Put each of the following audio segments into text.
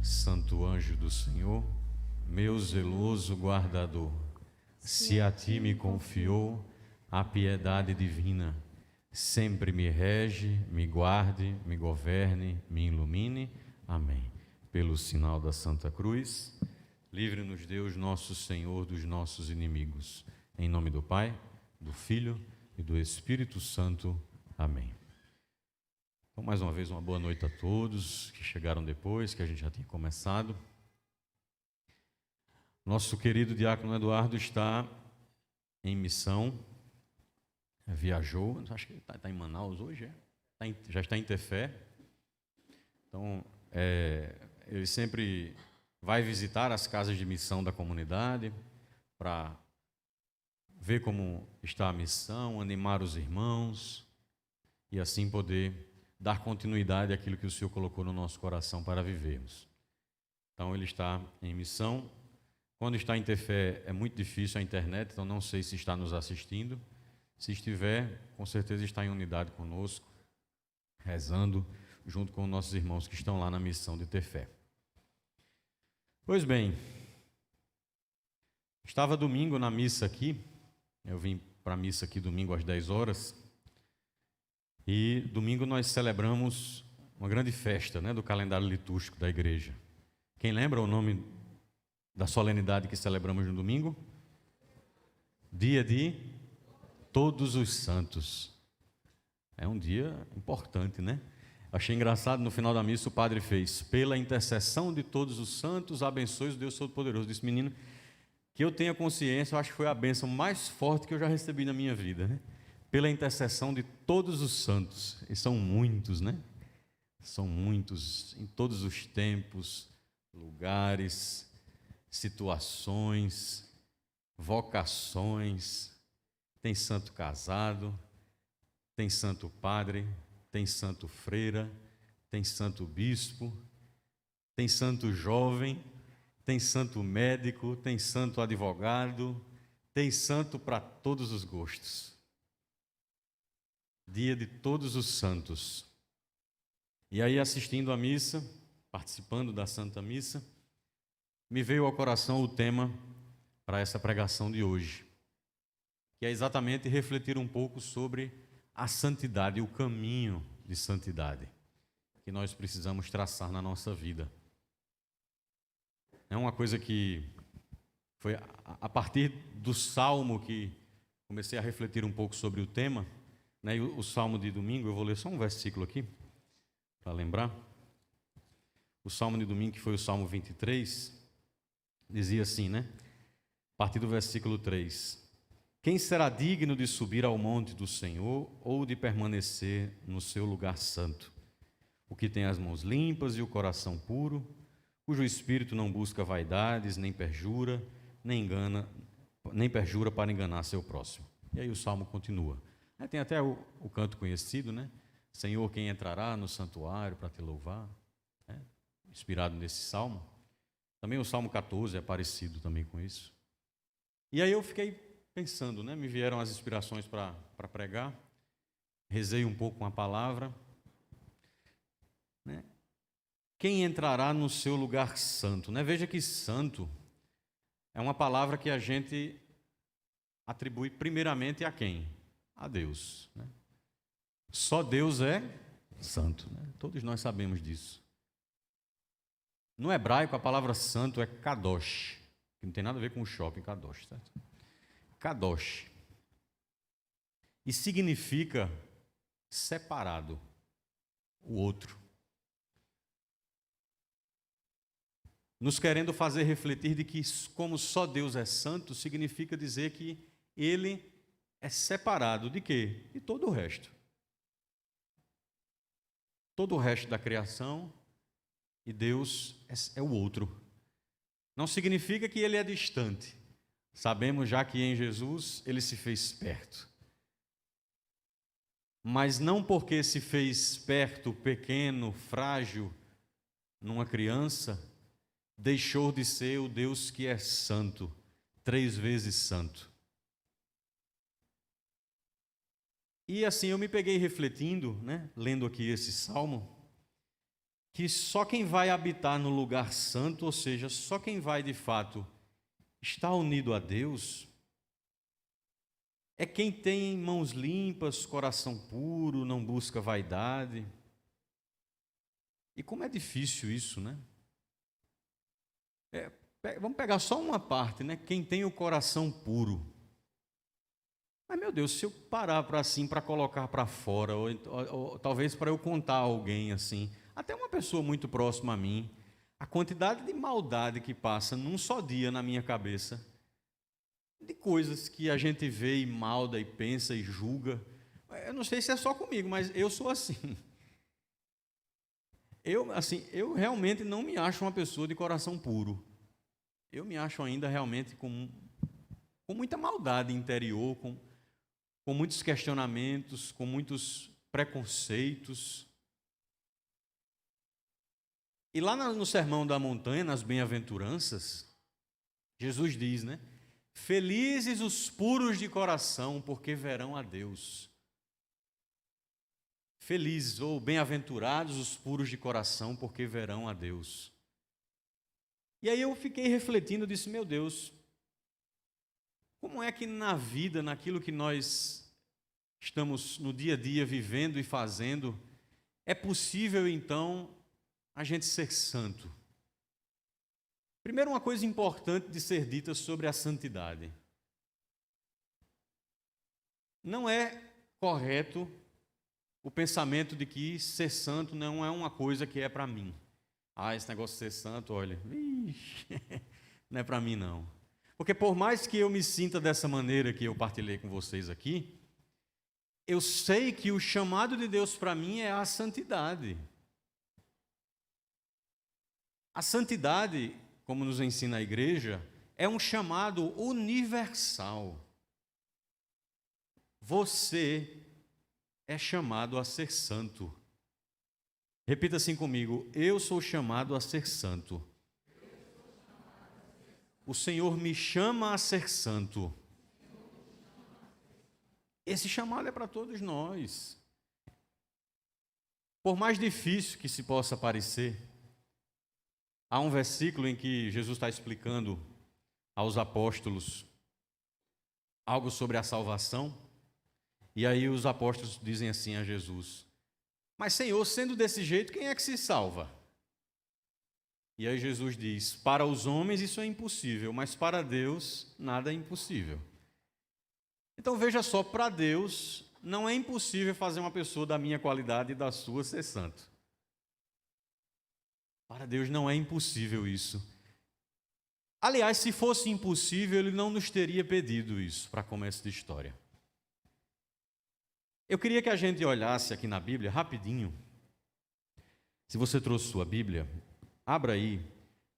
Santo anjo do Senhor, meu zeloso guardador, se a ti me confiou a piedade divina, sempre me rege, me guarde, me governe, me ilumine. Amém. Pelo sinal da Santa Cruz, livre-nos Deus nosso Senhor dos nossos inimigos. Em nome do Pai, do Filho e do Espírito Santo. Amém. Então, mais uma vez, uma boa noite a todos que chegaram depois, que a gente já tinha começado. Nosso querido diácono Eduardo está em missão, viajou, acho que está em Manaus hoje, já está em Tefé. Então, ele sempre vai visitar as casas de missão da comunidade para ver como está a missão, animar os irmãos e assim poder dar continuidade àquilo que o Senhor colocou no nosso coração para vivermos. Então, ele está em missão. Quando está em Tefé é muito difícil a internet, então não sei se está nos assistindo. Se estiver, com certeza está em unidade conosco, rezando junto com nossos irmãos que estão lá na missão de Tefé. Pois bem, estava domingo na missa aqui, eu vim para a missa aqui domingo às 10 horas, e domingo nós celebramos uma grande festa, do calendário litúrgico da igreja. Quem lembra o nome da solenidade que celebramos no domingo? Dia de Todos os Santos. É um dia importante, né? Achei engraçado, no final da missa o padre fez: pela intercessão de todos os santos, abençoe o Deus Todo-Poderoso. Disse: menino, que eu tenha consciência, eu acho que foi a bênção mais forte que eu já recebi na minha vida, né? Pela intercessão de todos os santos. E são muitos, né? São muitos, em todos os tempos, lugares, situações, vocações. Tem santo casado, tem santo padre, tem santo freira, tem santo bispo, tem santo jovem, tem santo médico, tem santo advogado, tem santo para todos os gostos. Dia de Todos os Santos. E aí, assistindo à missa, participando da Santa Missa, me veio ao coração o tema para essa pregação de hoje, que é exatamente refletir um pouco sobre a santidade, o caminho de santidade que nós precisamos traçar na nossa vida. É uma coisa que foi a partir do Salmo que comecei a refletir um pouco sobre o tema, E o Salmo de domingo, eu vou ler só um versículo aqui, para lembrar. O Salmo de domingo, que foi o Salmo 23, dizia assim, A partir do versículo 3: quem será digno de subir ao monte do Senhor ou de permanecer no seu lugar santo? O que tem as mãos limpas e o coração puro, cujo espírito não busca vaidades, nem perjura para enganar seu próximo. E aí o Salmo continua. Tem até o canto conhecido, Senhor, quem entrará no santuário para te louvar? Inspirado nesse Salmo. Também o Salmo 14 é parecido também com isso. E aí eu fiquei pensando, Me vieram as inspirações para pregar. Rezei um pouco com a palavra. Quem entrará no seu lugar santo? Veja que santo é uma palavra que a gente atribui primeiramente a quem? A Deus. Só Deus é santo. Todos nós sabemos disso. No hebraico, a palavra santo é kadosh, que não tem nada a ver com o shopping kadosh, certo? Kadosh. E significa separado, o outro. Nos querendo fazer refletir de que, como só Deus é santo, significa dizer que Ele é separado de quê? De todo o resto. Todo o resto da criação, e Deus é o outro. Não significa que Ele é distante. Sabemos já que em Jesus Ele se fez perto. Mas não porque se fez perto, pequeno, frágil, numa criança, deixou de ser o Deus que é santo, 3 vezes santo. E assim eu me peguei refletindo, lendo aqui esse salmo, que só quem vai habitar no lugar santo, ou seja, só quem vai de fato estar unido a Deus, é quem tem mãos limpas, coração puro, não busca vaidade. E como é difícil isso, né? Vamos pegar só uma parte, né? Quem tem o coração puro. Mas, meu Deus, se eu parar para colocar para fora, ou talvez para eu contar a alguém assim, até uma pessoa muito próxima a mim, a quantidade de maldade que passa num só dia na minha cabeça, de coisas que a gente vê e malda e pensa e julga. Eu não sei se é só comigo, mas eu sou assim. Eu realmente não me acho uma pessoa de coração puro. Eu me acho ainda realmente com muita maldade interior, com muitos questionamentos, com muitos preconceitos. E lá no Sermão da Montanha, nas Bem-aventuranças, Jesus diz, né? Felizes os puros de coração, porque verão a Deus. Felizes ou bem-aventurados os puros de coração, porque verão a Deus. E aí eu fiquei refletindo, disse, meu Deus, como é que na vida, naquilo que nós estamos no dia a dia vivendo e fazendo, é possível então a gente ser santo? Primeiro, uma coisa importante de ser dita sobre a santidade. Não é correto o pensamento de que ser santo não é uma coisa que é para mim. Esse negócio de ser santo, olha, não é para mim não. Porque por mais que eu me sinta dessa maneira que eu partilhei com vocês aqui, eu sei que o chamado de Deus para mim é a santidade. A santidade, como nos ensina a igreja, é um chamado universal. Você é chamado a ser santo. Repita assim comigo: eu sou chamado a ser santo. O Senhor me chama a ser santo. Esse chamado é para todos nós. Por mais difícil que se possa parecer, há um versículo em que Jesus está explicando aos apóstolos algo sobre a salvação, e aí os apóstolos dizem assim a Jesus: mas Senhor, sendo desse jeito, quem é que se salva? E aí Jesus diz: para os homens isso é impossível, mas para Deus nada é impossível. Então veja só, para Deus não é impossível fazer uma pessoa da minha qualidade e da sua ser santo. Para Deus não é impossível isso. Aliás, se fosse impossível, Ele não nos teria pedido isso para começo de história. Eu queria que a gente olhasse aqui na Bíblia, rapidinho. Se você trouxe sua Bíblia, abra aí,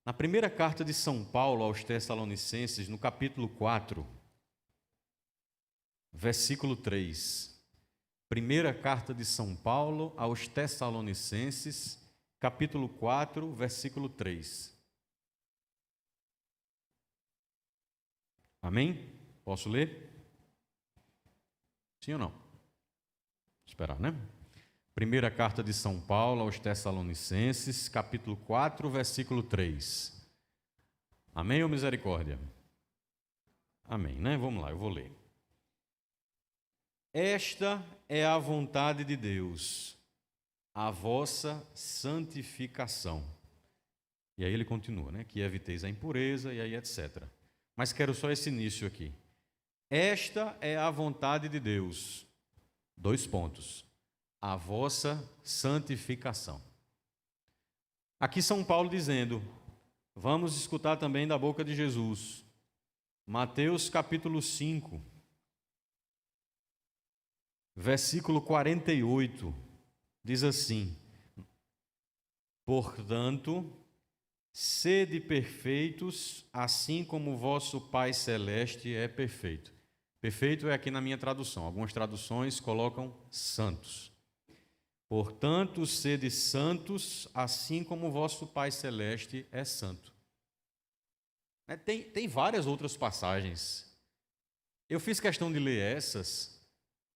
na primeira carta de São Paulo aos Tessalonicenses, no capítulo 4, versículo 3. Primeira carta de São Paulo aos Tessalonicenses, capítulo 4, versículo 3. Amém? Posso ler? Sim ou não? Vou esperar, né? Primeira carta de São Paulo aos Tessalonicenses, capítulo 4, versículo 3. Amém ou misericórdia? Amém, né? Vamos lá, eu vou ler. Esta é a vontade de Deus, a vossa santificação. E aí ele continua, né? Que eviteis a impureza e aí etc. Mas quero só esse início aqui. Esta é a vontade de Deus. 2 pontos. A vossa santificação. Aqui São Paulo dizendo, vamos escutar também da boca de Jesus. Mateus capítulo 5, versículo 48, diz assim: portanto, sede perfeitos, assim como o vosso Pai Celeste é perfeito. Perfeito é aqui na minha tradução. Algumas traduções colocam santos. Portanto, sede santos, assim como o vosso Pai Celeste é santo. Tem várias outras passagens. Eu fiz questão de ler essas,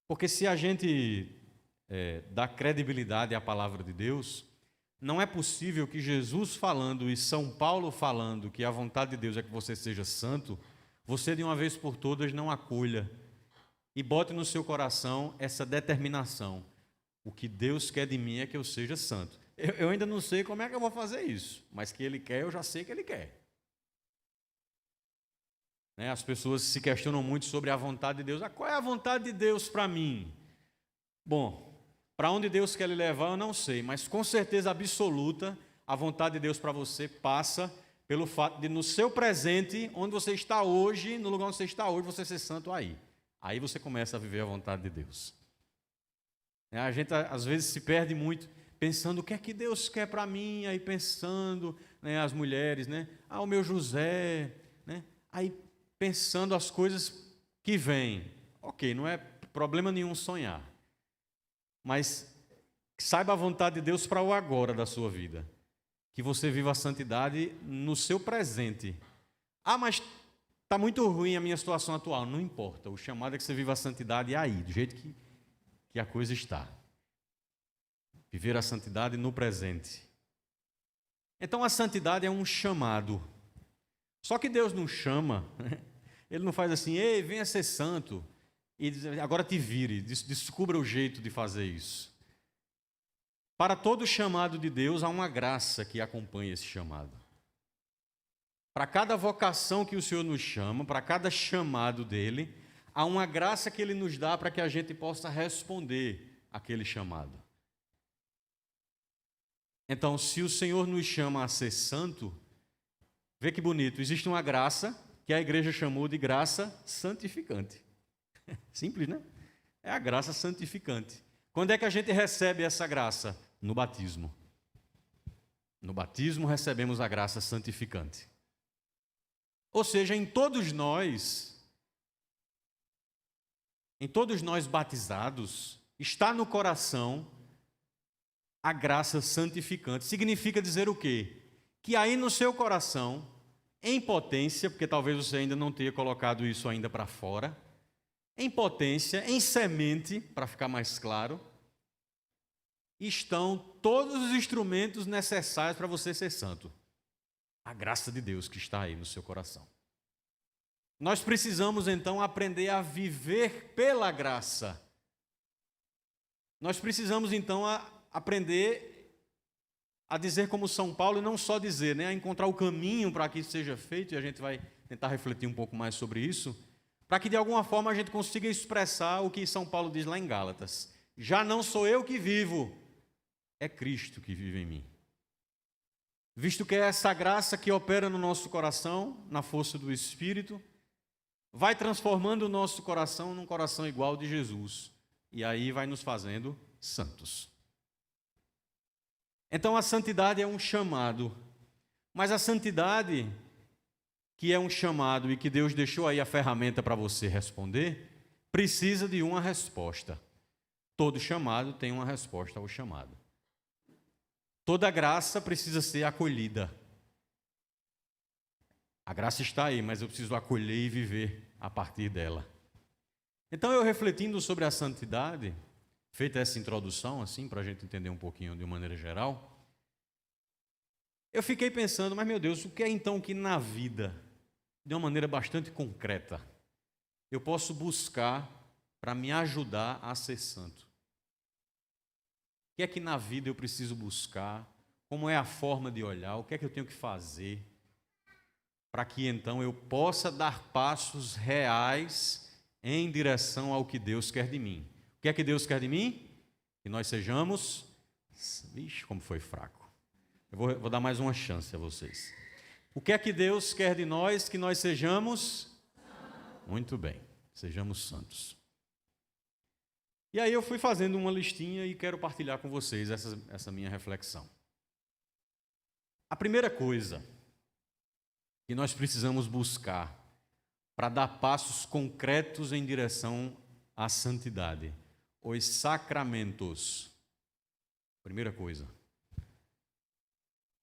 porque se a gente dá credibilidade à palavra de Deus, não é possível que Jesus falando e São Paulo falando que a vontade de Deus é que você seja santo, você de uma vez por todas não acolha e bote no seu coração essa determinação. O que Deus quer de mim é que eu seja santo. Eu ainda não sei como é que eu vou fazer isso, mas que Ele quer, eu já sei que Ele quer. As pessoas se questionam muito sobre a vontade de Deus. Qual é a vontade de Deus para mim? Bom, para onde Deus quer lhe levar, eu não sei, mas com certeza absoluta, a vontade de Deus para você passa pelo fato de, no seu presente, onde você está hoje, no lugar onde você está hoje, você ser santo aí. Aí você começa a viver a vontade de Deus. A gente, às vezes, se perde muito pensando o que é que Deus quer para mim, aí pensando, as mulheres, o meu José, aí pensando as coisas que vêm. Ok, não é problema nenhum sonhar. Mas saiba a vontade de Deus para o agora da sua vida. Que você viva a santidade no seu presente. Mas está muito ruim a minha situação atual. Não importa, o chamado é que você viva a santidade aí, do jeito que a coisa está. Viver a santidade no presente. Então a santidade é um chamado. Só que Deus não chama, Ele não faz assim, ei, venha ser santo, e agora te vire, descubra o jeito de fazer isso. Para todo chamado de Deus, há uma graça que acompanha esse chamado. Para cada vocação que o Senhor nos chama, para cada chamado dEle, há uma graça que Ele nos dá para que a gente possa responder àquele chamado. Então, se o Senhor nos chama a ser santo, vê que bonito, existe uma graça que a igreja chamou de graça santificante. Simples, né? É a graça santificante. Quando é que a gente recebe essa graça? No batismo. No batismo recebemos a graça santificante. Ou seja, em todos nós batizados, está no coração a graça santificante. Significa dizer o quê? Que aí no seu coração, em potência, porque talvez você ainda não tenha colocado isso ainda para fora, em potência, em semente, para ficar mais claro, estão todos os instrumentos necessários para você ser santo. A graça de Deus que está aí no seu coração. Nós precisamos então aprender a viver pela graça. Nós precisamos então aprender a dizer como São Paulo, e não só dizer, a encontrar o caminho para que isso seja feito, e a gente vai tentar refletir um pouco mais sobre isso, para que de alguma forma a gente consiga expressar o que São Paulo diz lá em Gálatas. Já não sou eu que vivo, é Cristo que vive em mim. Visto que é essa graça que opera no nosso coração, na força do Espírito, vai transformando o nosso coração num coração igual ao de Jesus, e aí vai nos fazendo santos. Então a santidade é um chamado, mas a santidade, que é um chamado e que Deus deixou aí a ferramenta para você responder, precisa de uma resposta. Todo chamado tem uma resposta ao chamado. Toda graça precisa ser acolhida. A graça está aí, mas eu preciso acolher e viver a partir dela. Então eu refletindo sobre a santidade, feita essa introdução, assim, para a gente entender um pouquinho de uma maneira geral, eu fiquei pensando, mas meu Deus, o que é então que na vida, de uma maneira bastante concreta, eu posso buscar para me ajudar a ser santo? O que é que na vida eu preciso buscar? Como é a forma de olhar? O que é que eu tenho que fazer para que então eu possa dar passos reais em direção ao que Deus quer de mim? O que é que Deus quer de mim? Que nós sejamos... Vixe, como foi fraco. Eu vou dar mais uma chance a vocês. O que é que Deus quer de nós? Que nós sejamos... Muito bem, sejamos santos. E aí eu fui fazendo uma listinha e quero partilhar com vocês essa minha reflexão. A primeira coisa que nós precisamos buscar para dar passos concretos em direção à santidade, os sacramentos. Primeira coisa.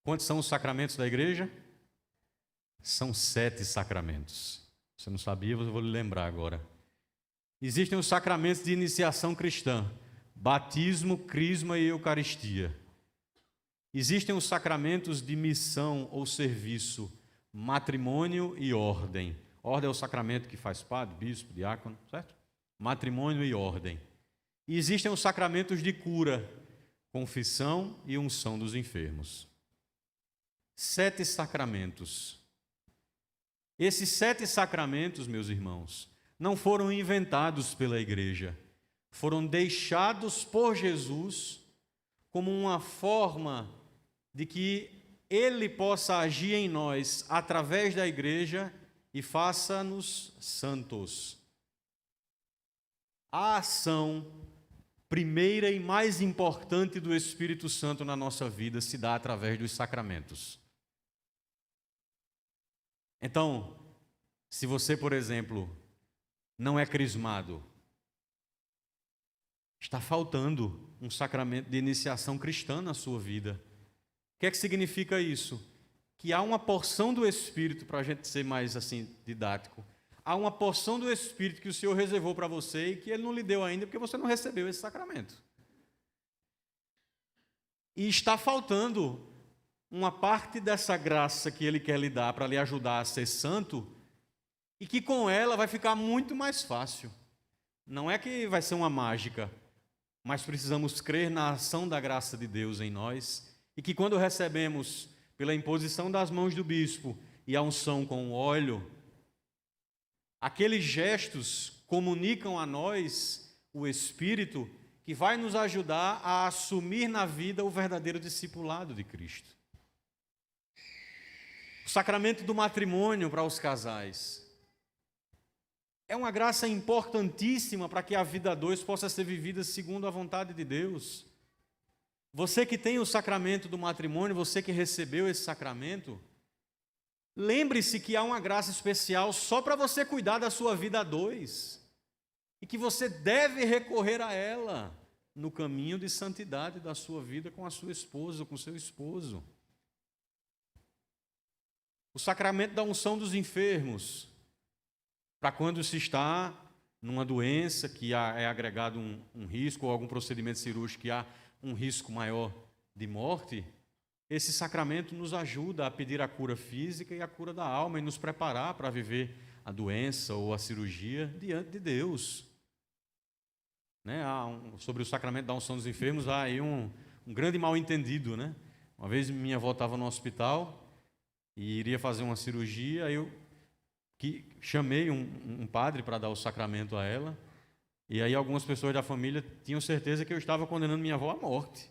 Quantos são os sacramentos da igreja? São 7 sacramentos. Você não sabia, eu vou lhe lembrar agora. Existem os sacramentos de iniciação cristã: batismo, crisma e eucaristia. Existem os sacramentos de missão ou serviço, matrimônio e ordem. Ordem é o sacramento que faz padre, bispo, diácono, certo? Matrimônio e ordem. E existem os sacramentos de cura, confissão e unção dos enfermos. 7 sacramentos. Esses 7 sacramentos, meus irmãos, não foram inventados pela igreja, foram deixados por Jesus como uma forma de que Ele possa agir em nós através da igreja e faça-nos santos. A ação primeira e mais importante do Espírito Santo na nossa vida se dá através dos sacramentos. Então, se você, por exemplo, não é crismado, está faltando um sacramento de iniciação cristã na sua vida. O que é que significa isso? Que há uma porção do Espírito, para a gente ser mais assim didático, há uma porção do Espírito que o Senhor reservou para você e que Ele não lhe deu ainda porque você não recebeu esse sacramento. E está faltando uma parte dessa graça que Ele quer lhe dar para lhe ajudar a ser santo e que com ela vai ficar muito mais fácil. Não é que vai ser uma mágica, mas precisamos crer na ação da graça de Deus em nós e que quando recebemos pela imposição das mãos do bispo e a unção com o óleo, aqueles gestos comunicam a nós o Espírito que vai nos ajudar a assumir na vida o verdadeiro discipulado de Cristo. O sacramento do matrimônio para os casais é uma graça importantíssima para que a vida a dois possa ser vivida segundo a vontade de Deus. Você que tem o sacramento do matrimônio, você que recebeu esse sacramento, lembre-se que há uma graça especial só para você cuidar da sua vida a dois e que você deve recorrer a ela no caminho de santidade da sua vida com a sua esposa, com o seu esposo. O sacramento da unção dos enfermos, para quando se está numa doença que é agregado um risco ou algum procedimento cirúrgico que há um risco maior de morte, esse sacramento nos ajuda a pedir a cura física e a cura da alma e nos preparar para viver a doença ou a cirurgia diante de Deus. Né? Sobre o sacramento da unção dos enfermos, há aí um grande mal-entendido. Né? Uma vez minha avó estava no hospital e iria fazer uma cirurgia, aí eu chamei um padre para dar o sacramento a ela, e aí algumas pessoas da família tinham certeza que eu estava condenando minha avó à morte.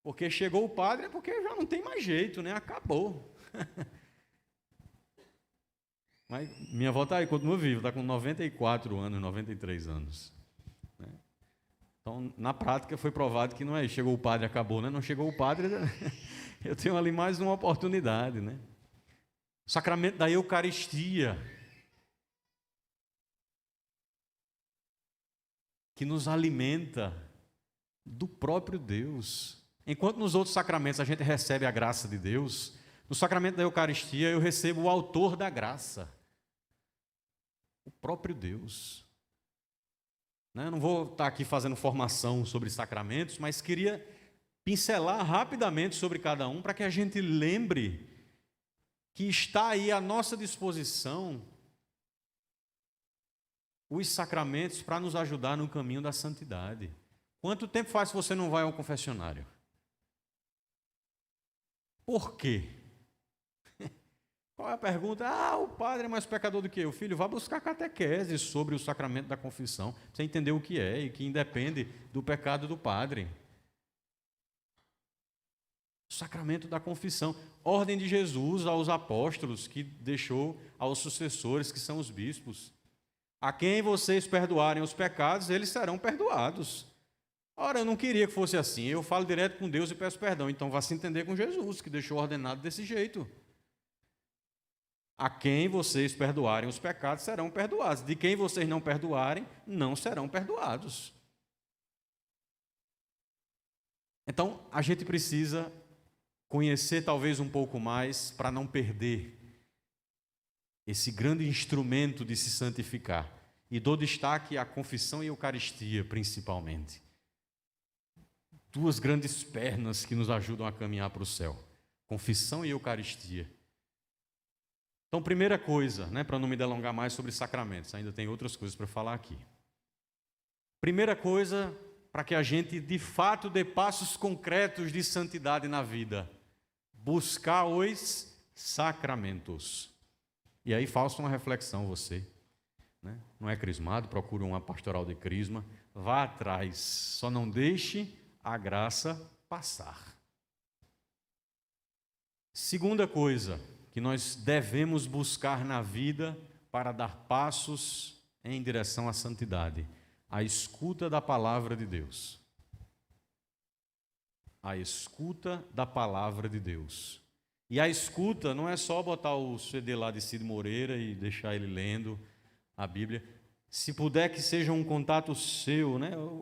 Porque chegou o padre, é porque já não tem mais jeito, né? Acabou. Mas minha avó está aí, continua viva, está com 94 anos, 93 anos. Né? Então, na prática, foi provado que não é chegou o padre, acabou, né? Não chegou o padre, eu tenho ali mais uma oportunidade, né? O sacramento da Eucaristia, que nos alimenta do próprio Deus. Enquanto nos outros sacramentos a gente recebe a graça de Deus, no sacramento da Eucaristia eu recebo o autor da graça, o próprio Deus. Eu não vou estar aqui fazendo formação sobre sacramentos, mas queria pincelar rapidamente sobre cada um para que a gente lembre que está aí à nossa disposição os sacramentos para nos ajudar no caminho da santidade. Quanto tempo faz que você não vai ao confessionário? Por quê? Qual é a pergunta? O padre é mais pecador do que eu. Filho, vá buscar catequese sobre o sacramento da confissão, para você entender o que é e que independe do pecado do padre. O sacramento da confissão, ordem de Jesus aos apóstolos que deixou aos sucessores, que são os bispos. A quem vocês perdoarem os pecados, eles serão perdoados. Ora, eu não queria que fosse assim, eu falo direto com Deus e peço perdão, então vá se entender com Jesus, que deixou ordenado desse jeito. A quem vocês perdoarem os pecados, serão perdoados. De quem vocês não perdoarem, não serão perdoados. Então, a gente precisa conhecer talvez um pouco mais para não perder esse grande instrumento de se santificar. E dou destaque à confissão e à Eucaristia, principalmente. duas grandes pernas que nos ajudam a caminhar para o céu: confissão e Eucaristia. Então, primeira coisa, para não me delongar mais sobre sacramentos, ainda tem outras coisas para falar aqui. Primeira coisa, para que a gente de fato dê passos concretos de santidade na vida: buscar os sacramentos. E aí faça uma reflexão você. Não é crismado, procure uma pastoral de crisma, vá atrás, só não deixe a graça passar. Segunda coisa que nós devemos buscar na vida para dar passos em direção à santidade: a escuta da palavra de Deus. A escuta da palavra de Deus. E a escuta não é só botar o CD lá de Cid Moreira e deixar ele lendo a Bíblia. Se puder que seja um contato seu,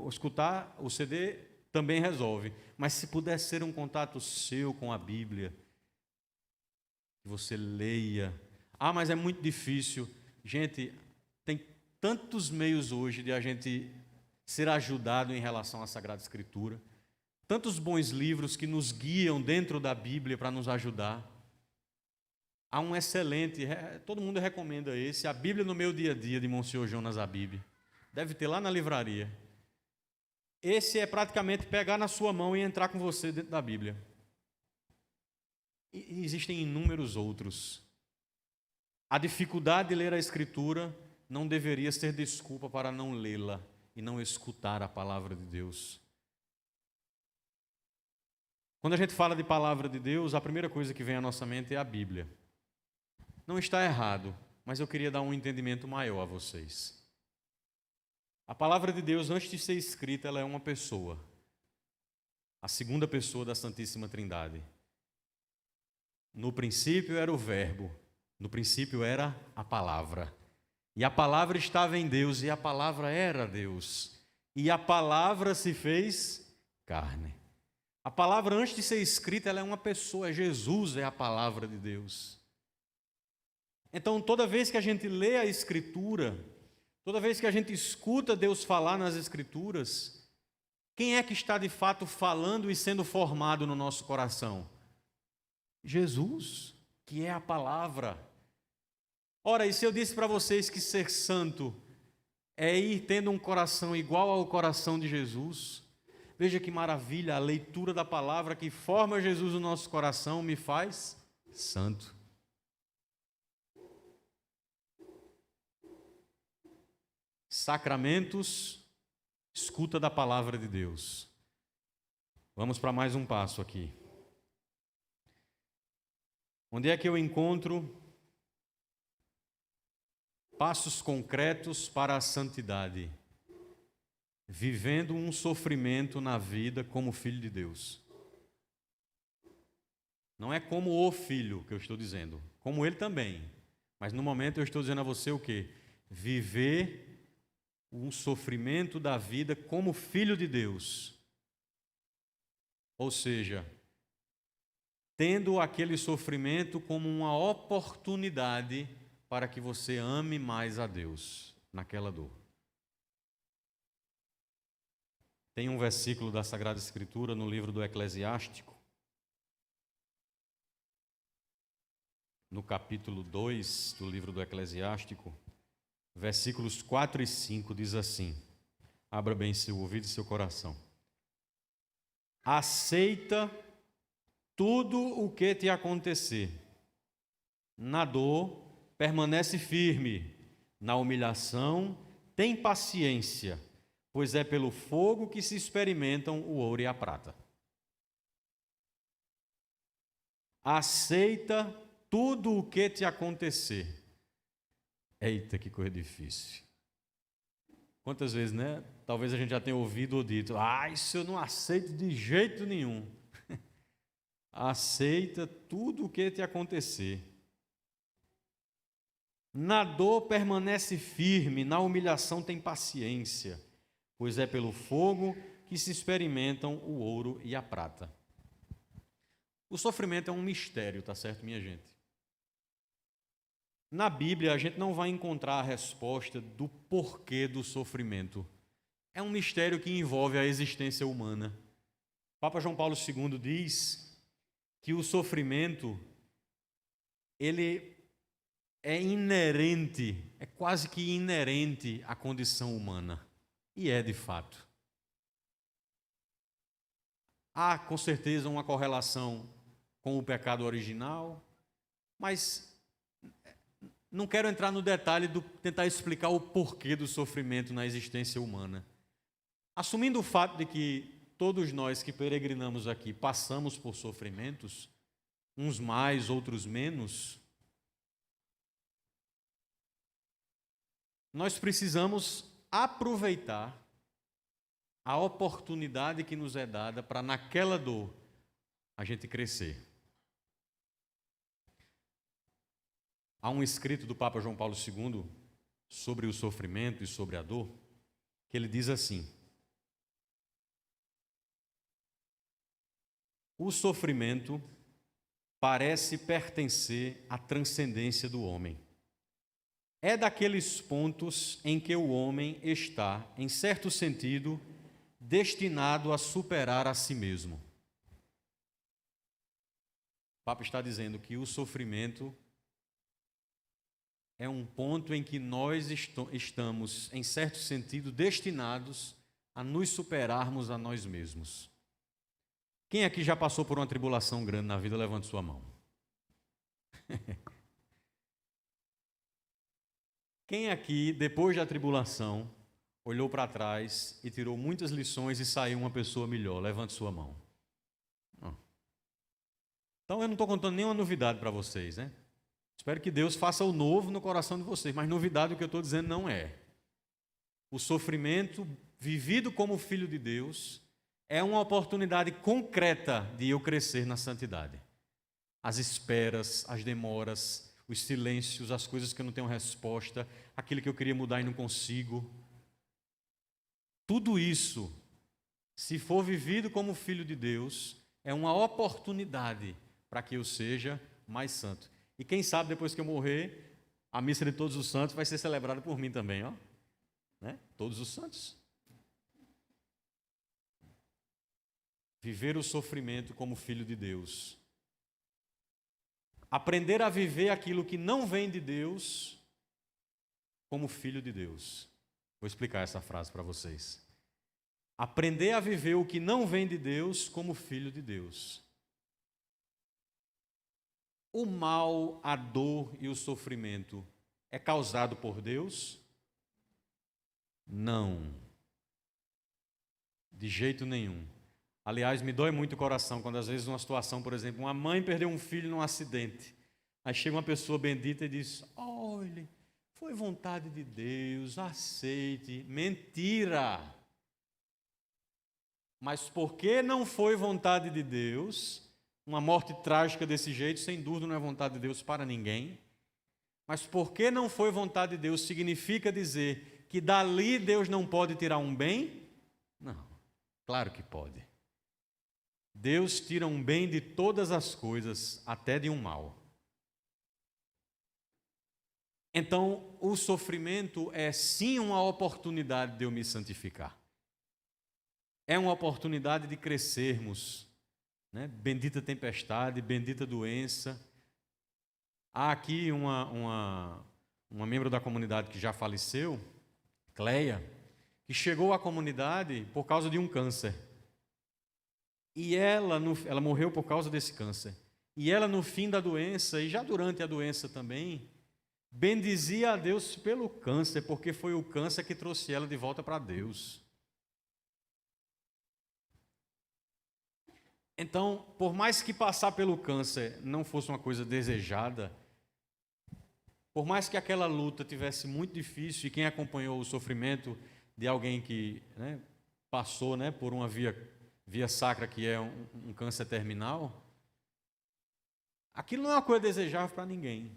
escutar o CD também resolve, mas se puder ser um contato seu com a Bíblia, que você leia. Mas é muito difícil. Gente, tem tantos meios hoje de a gente ser ajudado em relação à Sagrada Escritura, tantos bons livros que nos guiam dentro da Bíblia para nos ajudar. Há um excelente, todo mundo recomenda esse, A Bíblia no Meu Dia a Dia, de Monsenhor Jonas Abib. Deve ter lá na livraria. Esse é praticamente pegar na sua mão e entrar com você dentro da Bíblia. E existem inúmeros outros. A dificuldade de ler a Escritura não deveria ser desculpa para não lê-la e não escutar a palavra de Deus. Quando a gente fala de palavra de Deus, a primeira coisa que vem à nossa mente é a Bíblia. Não está errado, mas eu queria dar um entendimento maior a vocês. A palavra de Deus, antes de ser escrita, ela é uma pessoa. A segunda pessoa da Santíssima Trindade. No princípio era o Verbo, no princípio era a palavra. E a palavra estava em Deus, e a palavra era Deus. E a palavra se fez carne. A palavra, antes de ser escrita, ela é uma pessoa. Jesus é a palavra de Deus. Então, toda vez que a gente lê a Escritura, toda vez que a gente escuta Deus falar nas Escrituras, quem é que está de fato falando e sendo formado no nosso coração? Jesus, que é a palavra. Ora, e se eu disse para vocês que ser santo é ir tendo um coração igual ao coração de Jesus? Veja que maravilha, a leitura da palavra que forma Jesus no nosso coração me faz santo. Sacramentos, escuta da palavra de Deus. Vamos para mais um passo aqui. Onde é que eu encontro passos concretos para a santidade? Vivendo um sofrimento na vida como filho de Deus. Não é como o filho que eu estou dizendo, como ele também. Mas no momento eu estou dizendo a você o quê? Viver um sofrimento da vida como filho de Deus. Ou seja, tendo aquele sofrimento como uma oportunidade para que você ame mais a Deus naquela dor. Tem um versículo da Sagrada Escritura no livro do Eclesiástico, no capítulo 2 do livro do Eclesiástico, versículos 4 e 5, diz assim, abra bem seu ouvido e seu coração. Aceita tudo o que te acontecer. Na dor, permanece firme. Na humilhação, tem paciência, pois é pelo fogo que se experimentam o ouro e a prata. Aceita tudo o que te acontecer. Eita, que coisa difícil. Quantas vezes, Talvez a gente já tenha ouvido ou dito, isso eu não aceito de jeito nenhum. Aceita tudo o que te acontecer. Na dor permanece firme, na humilhação tem paciência, pois é pelo fogo que se experimentam o ouro e a prata. O sofrimento é um mistério, tá certo, minha gente? Na Bíblia, a gente não vai encontrar a resposta do porquê do sofrimento. É um mistério que envolve a existência humana. Papa João Paulo II diz que o sofrimento, ele é inerente, é quase que inerente à condição humana. E é de fato. Há, com certeza, uma correlação com o pecado original, mas não quero entrar no detalhe de tentar explicar o porquê do sofrimento na existência humana. Assumindo o fato de que todos nós que peregrinamos aqui passamos por sofrimentos, uns mais, outros menos, nós precisamos aproveitar a oportunidade que nos é dada para, naquela dor, a gente crescer. Há um escrito do Papa João Paulo II sobre o sofrimento e sobre a dor, que ele diz assim: o sofrimento parece pertencer à transcendência do homem. É daqueles pontos em que o homem está, em certo sentido, destinado a superar a si mesmo. O Papa está dizendo que o sofrimento é um ponto em que nós estamos, em certo sentido, destinados a nos superarmos a nós mesmos. Quem aqui já passou por uma tribulação grande na vida, levante sua mão. Quem aqui, depois da tribulação, olhou para trás e tirou muitas lições e saiu uma pessoa melhor? Levante sua mão. Então eu não estou contando nenhuma novidade para vocês, né? Espero que Deus faça o novo no coração de vocês, mas novidade o que eu estou dizendo não é. O sofrimento vivido como filho de Deus é uma oportunidade concreta de eu crescer na santidade. As esperas, as demoras, os silêncios, as coisas que eu não tenho resposta, aquilo que eu queria mudar e não consigo. Tudo isso, se for vivido como filho de Deus, é uma oportunidade para que eu seja mais santo. E quem sabe, depois que eu morrer, a missa de todos os santos vai ser celebrada por mim também, ó. Né? Todos os santos. Viver o sofrimento como filho de Deus. Aprender a viver aquilo que não vem de Deus como filho de Deus. Vou explicar essa frase para vocês. Aprender a viver o que não vem de Deus como filho de Deus. O mal, a dor e o sofrimento é causado por Deus? Não. De jeito nenhum. Aliás, me dói muito o coração quando às vezes uma situação, por exemplo, uma mãe perdeu um filho num acidente. Aí chega uma pessoa bendita e diz: olhe, foi vontade de Deus, aceite. Mentira! Mas porque não foi vontade de Deus, uma morte trágica desse jeito, sem dúvida não é vontade de Deus para ninguém. Mas porque não foi vontade de Deus, significa dizer que dali Deus não pode tirar um bem? Não, claro que pode. Deus tira um bem de todas as coisas, até de um mal. Então, o sofrimento é sim uma oportunidade de eu me santificar. É uma oportunidade de crescermos. Né? Bendita tempestade, bendita doença. Há aqui uma membro da comunidade que já faleceu, Cleia, que chegou à comunidade por causa de um câncer. E ela morreu por causa desse câncer. E ela, no fim da doença, e já durante a doença também, bendizia a Deus pelo câncer, porque foi o câncer que trouxe ela de volta para Deus. Então, por mais que passar pelo câncer não fosse uma coisa desejada, por mais que aquela luta tivesse muito difícil, e quem acompanhou o sofrimento de alguém que passou por uma via sacra, que é um câncer terminal, aquilo não é uma coisa desejável para ninguém.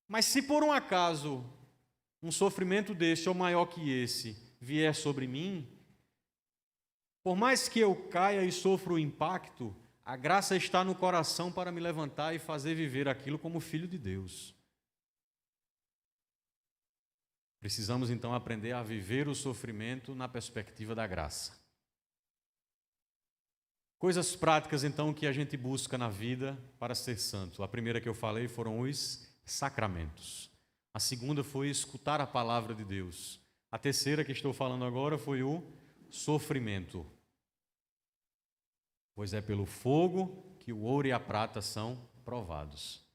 Mas se por um acaso um sofrimento desse ou maior que esse vier sobre mim, por mais que eu caia e sofra o impacto, a graça está no coração para me levantar e fazer viver aquilo como filho de Deus. Precisamos então aprender a viver o sofrimento na perspectiva da graça. Coisas práticas, então, que a gente busca na vida para ser santo. A primeira que eu falei foram os sacramentos. A segunda foi escutar a palavra de Deus. A terceira que estou falando agora foi o sofrimento. Pois é pelo fogo que o ouro e a prata são provados.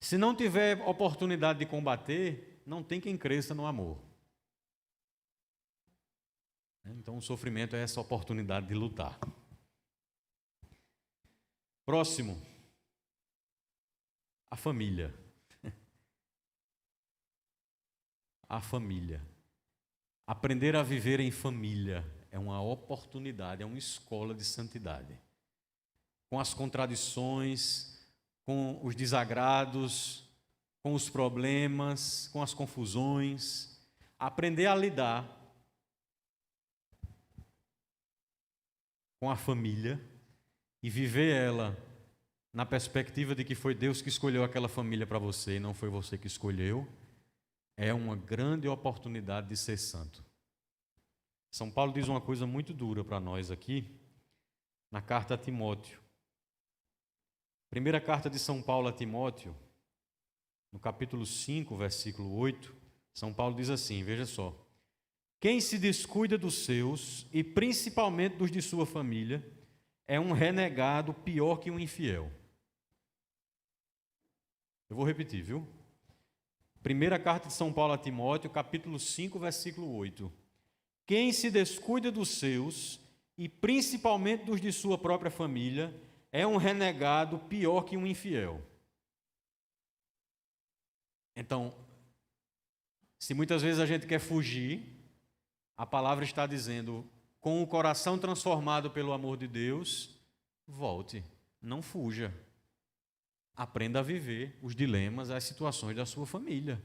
Se não tiver oportunidade de combater, não tem quem cresça no amor. Então o sofrimento é essa oportunidade de lutar. Próximo, a família. A família. Aprender a viver em família é uma oportunidade, é uma escola de santidade. Com as contradições, com os desagrados, com os problemas, com as confusões. Aprender a lidar com a família e viver ela na perspectiva de que foi Deus que escolheu aquela família para você e não foi você que escolheu, é uma grande oportunidade de ser santo. São Paulo diz uma coisa muito dura para nós aqui, na carta a Timóteo. Primeira carta de São Paulo a Timóteo, no capítulo 5, versículo 8, São Paulo diz assim, veja só. Quem se descuida dos seus, e principalmente dos de sua família, é um renegado pior que um infiel. Eu vou repetir, viu? Primeira carta de São Paulo a Timóteo, capítulo 5, versículo 8. Quem se descuida dos seus, e principalmente dos de sua própria família, é um renegado pior que um infiel. Então, se muitas vezes a gente quer fugir, a palavra está dizendo, com o coração transformado pelo amor de Deus, volte, não fuja. Aprenda a viver os dilemas, as situações da sua família,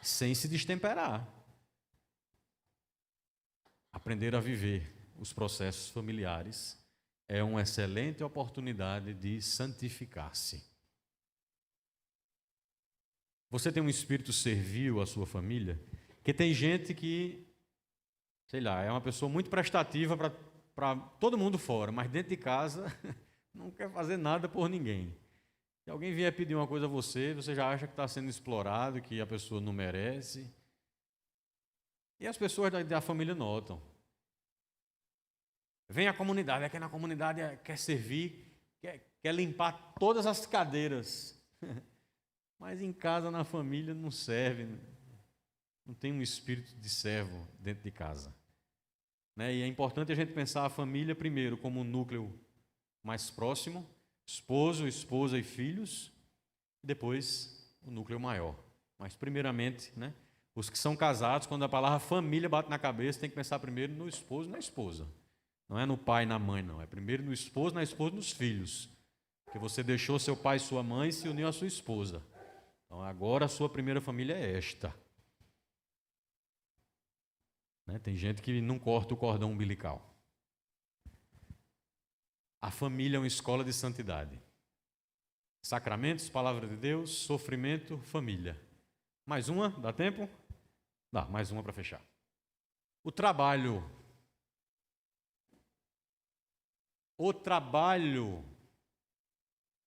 sem se destemperar. Aprender a viver os processos familiares é uma excelente oportunidade de santificar-se. Você tem um espírito servil à sua família? Porque tem gente que, sei lá, é uma pessoa muito prestativa para todo mundo fora, mas dentro de casa não quer fazer nada por ninguém. Se alguém vier pedir uma coisa a você, você já acha que está sendo explorado, que a pessoa não merece. E as pessoas da família notam. Vem a comunidade, aqui na comunidade quer servir, quer limpar todas as cadeiras. Mas em casa, na família, não serve. Não tem um espírito de servo dentro de casa. E é importante a gente pensar a família primeiro como um núcleo mais próximo, esposo, esposa e filhos, e depois o núcleo maior. Mas primeiramente, os que são casados, quando a palavra família bate na cabeça, tem que pensar primeiro no esposo e na esposa. Não é no pai e na mãe, não. É primeiro no esposo, na esposa e nos filhos. Porque você deixou seu pai e sua mãe e se uniu à sua esposa. Então agora a sua primeira família é esta. Tem gente que não corta o cordão umbilical. A família é uma escola de santidade. Sacramentos, palavra de Deus, sofrimento, família. Mais uma? Dá tempo? Dá, mais uma para fechar. O trabalho. O trabalho.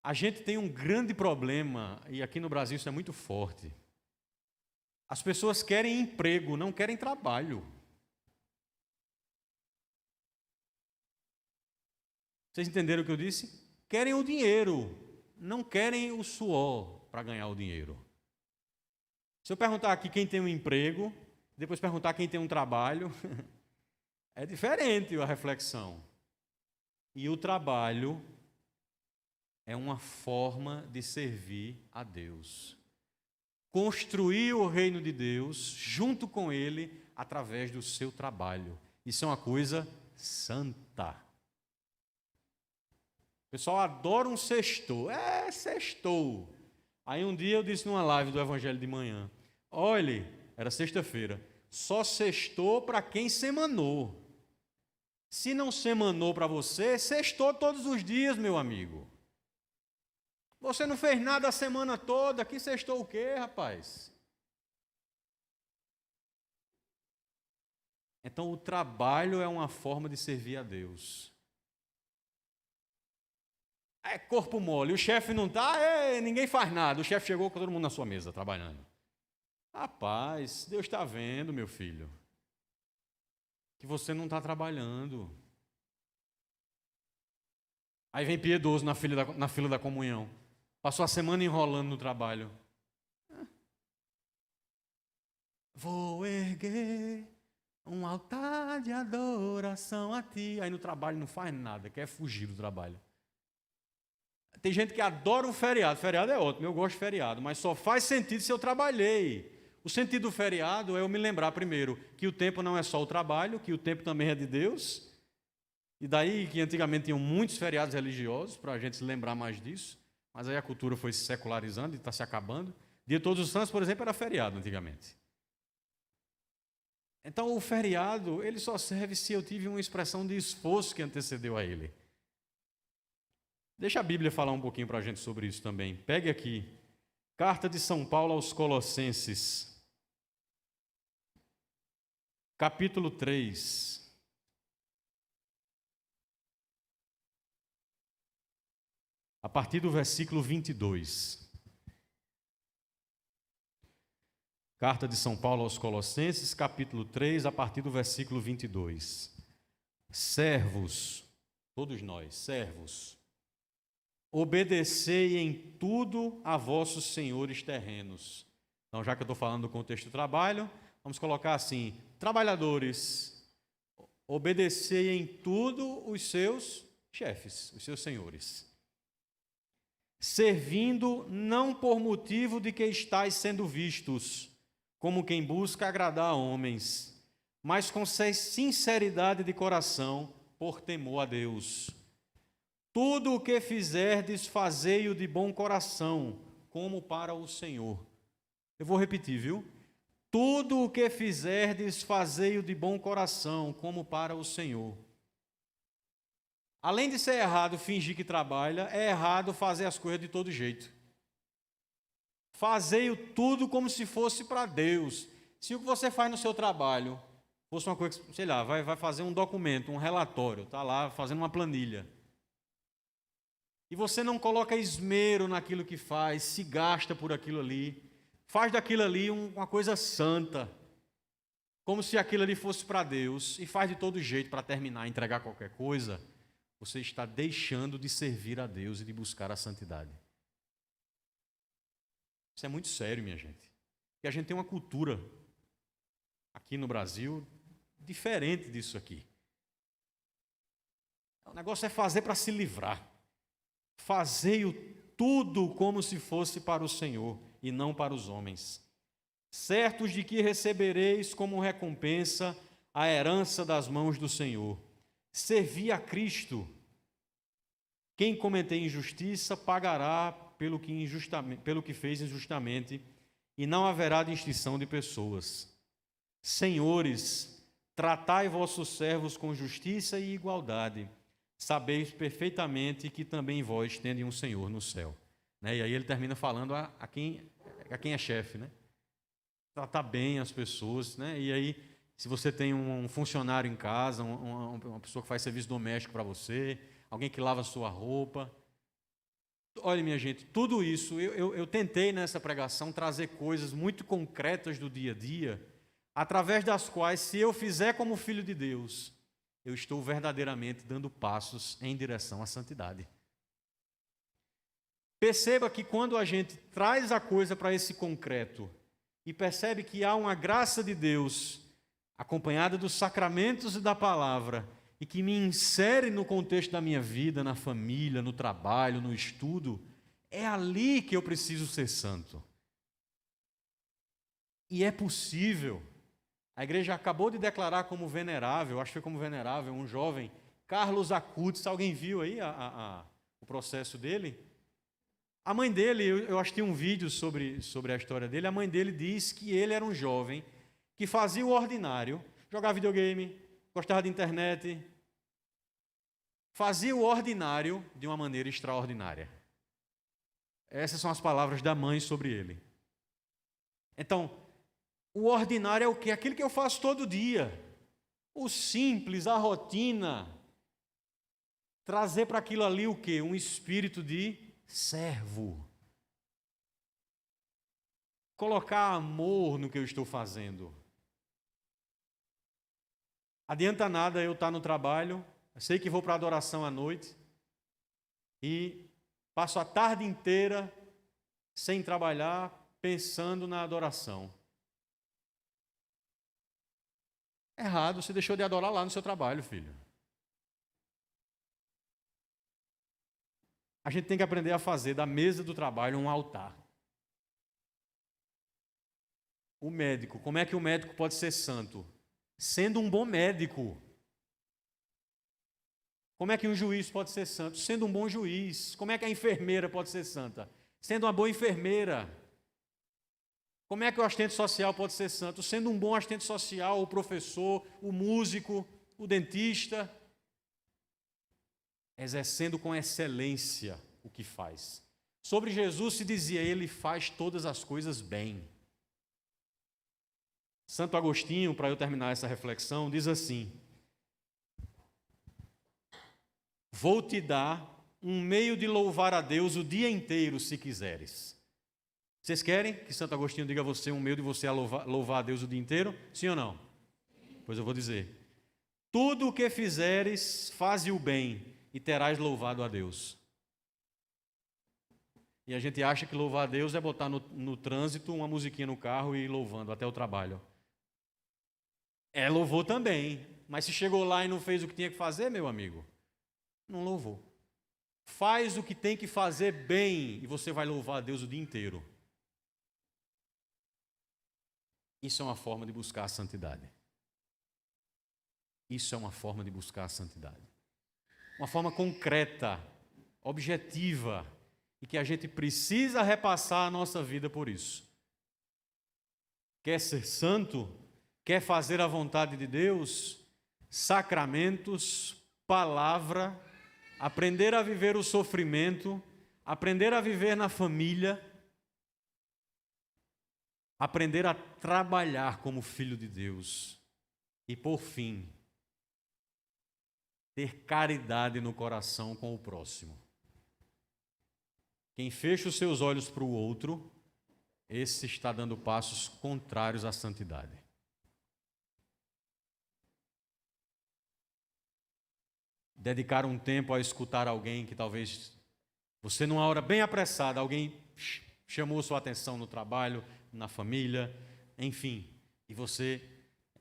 A gente tem um grande problema, e aqui no Brasil isso é muito forte. As pessoas querem emprego, não querem trabalho. Vocês entenderam o que eu disse? Querem o dinheiro, não querem o suor para ganhar o dinheiro. Se eu perguntar aqui quem tem um emprego, depois perguntar quem tem um trabalho, é diferente a reflexão. E o trabalho é uma forma de servir a Deus. Construir o reino de Deus junto com Ele através do seu trabalho. Isso é uma coisa santa. O pessoal adora um sextou. Sextou. Aí um dia eu disse numa live do Evangelho de Manhã, olhe, era sexta-feira, só sextou para quem semanou. Se não semanou para você, sextou todos os dias, meu amigo. Você não fez nada a semana toda, que sextou o quê, rapaz? Então o trabalho é uma forma de servir a Deus. É corpo mole. O chefe não está, ninguém faz nada. O chefe chegou com todo mundo na sua mesa, trabalhando. Rapaz, Deus está vendo, meu filho, que você não está trabalhando. Aí vem piedoso na fila da comunhão. Passou a semana enrolando no trabalho. Vou erguer um altar de adoração a ti. Aí no trabalho não faz nada, quer fugir do trabalho. Tem gente que adora um feriado. Feriado é ótimo, eu gosto de feriado, mas só faz sentido se eu trabalhei. O sentido do feriado é eu me lembrar primeiro que o tempo não é só o trabalho, que o tempo também é de Deus. E daí que antigamente tinham muitos feriados religiosos, para a gente se lembrar mais disso. Mas aí a cultura foi se secularizando e está se acabando. Dia de Todos os Santos, por exemplo, era feriado antigamente. Então o feriado, ele só serve se eu tive uma expressão de esforço que antecedeu a ele. Deixa a Bíblia falar um pouquinho para a gente sobre isso também. Pegue aqui, Carta de São Paulo aos Colossenses, capítulo 3. A partir do versículo 22. Carta de São Paulo aos Colossenses, capítulo 3, a partir do versículo 22. Servos, todos nós, servos, obedecei em tudo a vossos senhores terrenos. Então, já que eu estou falando do contexto do trabalho, vamos colocar assim: trabalhadores, obedecei em tudo os seus chefes, os seus senhores, servindo não por motivo de que estáis sendo vistos, como quem busca agradar a homens, mas com sinceridade de coração, por temor a Deus. Tudo o que fizerdes, fazei-o de bom coração, como para o Senhor. Eu vou repetir, viu? Tudo o que fizerdes, fazei-o de bom coração, como para o Senhor. Além de ser errado fingir que trabalha, é errado fazer as coisas de todo jeito. Fazei-o tudo como se fosse para Deus. Se o que você faz no seu trabalho fosse uma coisa, sei lá, vai fazer um documento, um relatório, está lá fazendo uma planilha, e você não coloca esmero naquilo que faz, se gasta por aquilo ali, faz daquilo ali uma coisa santa, como se aquilo ali fosse para Deus, e faz de todo jeito para terminar, entregar qualquer coisa, você está deixando de servir a Deus e de buscar a santidade. Isso é muito sério, minha gente. E a gente tem uma cultura aqui no Brasil diferente disso aqui. O negócio é fazer para se livrar. Fazei-o tudo como se fosse para o Senhor e não para os homens, certos de que recebereis como recompensa a herança das mãos do Senhor. Servi a Cristo. Quem cometer injustiça pagará pelo que fez injustamente, e não haverá distinção de pessoas. Senhores, tratai vossos servos com justiça e igualdade. Sabeis perfeitamente que também vós tendes um Senhor no céu. E aí ele termina falando a quem é chefe, né? Tratar bem as pessoas, né? E aí, se você tem um funcionário em casa, uma pessoa que faz serviço doméstico para você, alguém que lava a sua roupa. Olha, minha gente, tudo isso, eu tentei nessa pregação trazer coisas muito concretas do dia a dia, através das quais, se eu fizer como filho de Deus, eu estou verdadeiramente dando passos em direção à santidade. Perceba que quando a gente traz a coisa para esse concreto e percebe que há uma graça de Deus acompanhada dos sacramentos e da palavra, e que me insere no contexto da minha vida, na família, no trabalho, no estudo, é ali que eu preciso ser santo. E é possível. A igreja acabou de declarar como venerável, acho que foi como venerável, um jovem, Carlos Acutis. Alguém viu aí o processo dele? A mãe dele, eu assisti um vídeo sobre a história dele, a mãe dele diz que ele era um jovem que fazia o ordinário, jogava videogame, gostava de internet, fazia o ordinário de uma maneira extraordinária. Essas são as palavras da mãe sobre ele. Então, o ordinário é o quê? Aquilo que eu faço todo dia. O simples, a rotina. trazer para aquilo ali o quê? Um espírito de servo. Colocar amor no que eu estou fazendo. Adianta nada eu estar no trabalho, eu sei que vou para a adoração à noite e passo a tarde inteira sem trabalhar, pensando na adoração. Errado, você deixou de adorar lá no seu trabalho, filho. A gente tem que aprender a fazer da mesa do trabalho um altar. O médico, como é que o médico pode ser santo? Sendo um bom médico. Como é que um juiz pode ser santo? Sendo um bom juiz. Como é que a enfermeira pode ser santa? Sendo uma boa enfermeira. Como é que o assistente social pode ser santo? Sendo um bom assistente social, o professor, o músico, o dentista. Exercendo com excelência o que faz. Sobre Jesus se dizia, ele faz todas as coisas bem. Santo Agostinho, para eu terminar essa reflexão, diz assim: vou te dar um meio de louvar a Deus o dia inteiro, se quiseres. Vocês querem que Santo Agostinho diga a você um meio de você louvar a Deus o dia inteiro? Sim ou não? Pois eu vou dizer. Tudo o que fizeres, faze o bem e terás louvado a Deus. E a gente acha que louvar a Deus é botar no trânsito uma musiquinha no carro e ir louvando até o trabalho. É louvor também, mas se chegou lá e não fez o que tinha que fazer, meu amigo, não louvou. Faz o que tem que fazer bem e você vai louvar a Deus o dia inteiro. Isso é uma forma de buscar a santidade. Isso é uma forma de buscar a santidade. Uma forma concreta, objetiva, e que a gente precisa repassar a nossa vida por isso. Quer ser santo? Quer fazer a vontade de Deus? Sacramentos, palavra, aprender a viver o sofrimento, aprender a viver na família, aprender a trabalhar como filho de Deus e, por fim, ter caridade no coração com o próximo. Quem fecha os seus olhos para o outro, esse está dando passos contrários à santidade. Dedicar um tempo a escutar alguém que talvez você, numa hora bem apressada, alguém chamou sua atenção no trabalho, na família, enfim, e você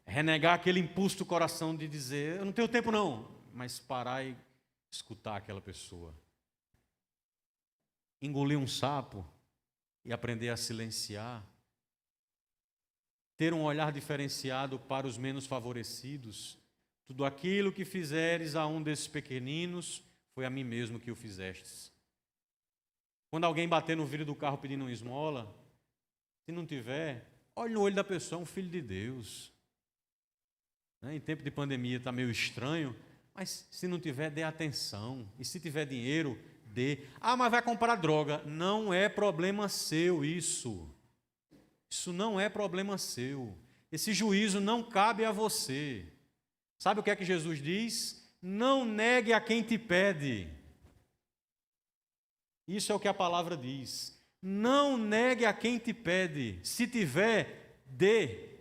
renegar aquele impulso do coração de dizer, eu não tenho tempo não, mas parar e escutar aquela pessoa. Engolir um sapo e aprender a silenciar. Ter um olhar diferenciado para os menos favorecidos. Tudo aquilo que fizeres a um desses pequeninos, foi a mim mesmo que o fizestes. Quando alguém bater no vidro do carro pedindo uma esmola, se não tiver, olhe no olho da pessoa, é um filho de Deus. Em tempo de pandemia está meio estranho, mas se não tiver, dê atenção. E se tiver dinheiro, dê. Ah, mas vai comprar droga. Não é problema seu isso. Isso não é problema seu. Esse juízo não cabe a você. Sabe o que é que Jesus diz? Não negue a quem te pede. Isso é o que a palavra diz. Não negue a quem te pede. Se tiver, dê.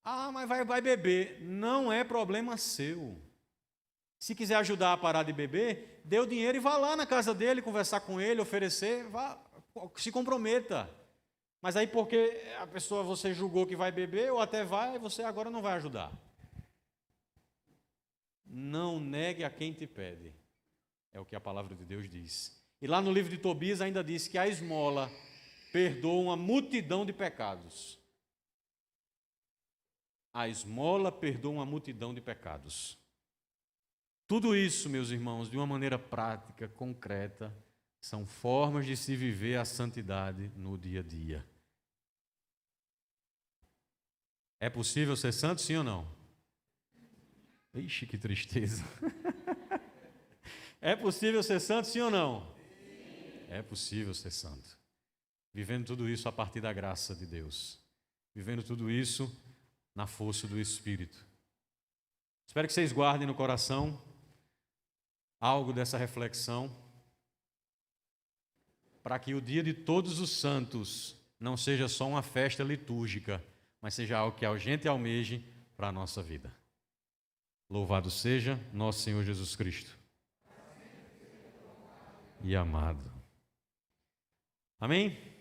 Ah, mas vai beber. Não é problema seu. Se quiser ajudar a parar de beber, dê o dinheiro e vá lá na casa dele, conversar com ele, oferecer, vá, se comprometa. Mas aí porque a pessoa você julgou que vai beber, ou até vai, você agora não vai ajudar. Não negue a quem te pede. É o que a palavra de Deus diz. E lá no livro de Tobias ainda diz que a esmola perdoa uma multidão de pecados. A esmola perdoa uma multidão de pecados. Tudo isso, meus irmãos, de uma maneira prática, concreta, são formas de se viver a santidade no dia a dia. É possível ser santo, sim ou não? Ixi, que tristeza. É possível ser santo, sim ou não? Sim. É possível ser santo. Vivendo tudo isso a partir da graça de Deus. Vivendo tudo isso na força do Espírito. Espero que vocês guardem no coração algo dessa reflexão, para que o dia de Todos os Santos não seja só uma festa litúrgica, mas seja algo que a gente almeje para a nossa vida. Louvado seja nosso Senhor Jesus Cristo. E amado. Amém?